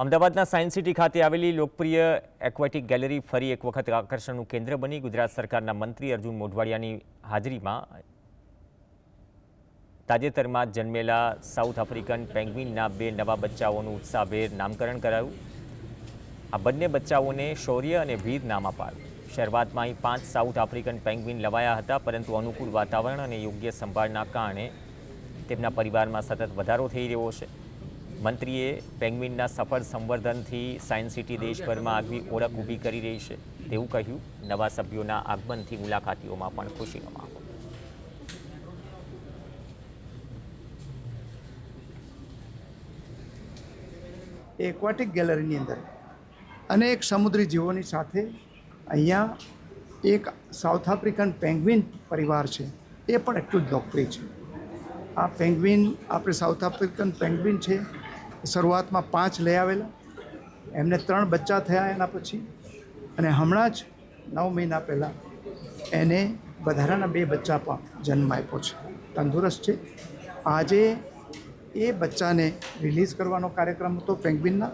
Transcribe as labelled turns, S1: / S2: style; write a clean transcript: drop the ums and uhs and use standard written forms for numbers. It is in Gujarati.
S1: અમદાવાદના સાયન્સ સિટી ખાતે આવેલી લોકપ્રિય એક્વેટિક ગેલેરી ફરી એક વખત આકર્ષણનું કેન્દ્ર બની. ગુજરાત સરકારના મંત્રી અર્જુન મોઢવાડિયાની હાજરીમાં તાજેતરમાં જન્મેલા સાઉથ આફ્રિકન પેંગ્વિનના 2 નવા બચ્ચાઓનું ઉત્સાહભેર નામકરણ કરાયું. આ બંને બચ્ચાઓને શૌર્ય અને વીર નામ અપાયું. શરૂઆતમાં અહીં 5 સાઉથ આફ્રિકન પેંગ્વિન લવાયા હતા, પરંતુ અનુકૂળ વાતાવરણ અને યોગ્ય સંભાળના કારણે તેમના પરિવારમાં સતત વધારો થઈ રહ્યો છે. મંત્રીએ પેંગ્વિનના સફળ સંવર્ધનથી સાયન્સ સિટી દેશભરમાં આગવી ઓળખ ઊભી કરી રહી છે તેવું કહ્યું. નવા સભ્યોના આગમનથી મુલાકાતીઓમાં પણ ખુશીનો માહોલ.
S2: એક્વાટિક ગેલેરીની અંદર અનેક સમુદ્રી જીવોની સાથે અહીંયા એક સાઉથ આફ્રિકન પેંગ્વિન પરિવાર છે, એ પણ એટલું જ લોકપ્રિય છે. આ પેંગ્વિન આપણે સાઉથ આફ્રિકન પેંગ્વિન છે, શરૂઆતમાં 5 લઈ આવેલા, એમને 3 બચ્ચા થયા એના પછી, અને હમણાં જ 9 મહિના પહેલાં એને વધારાના 2 બચ્ચા પણ જન્મ આપ્યો છે. તંદુરસ્ત છે. આજે એ બચ્ચાને રિલીઝ કરવાનો કાર્યક્રમ હતો પેંગ્વિનના.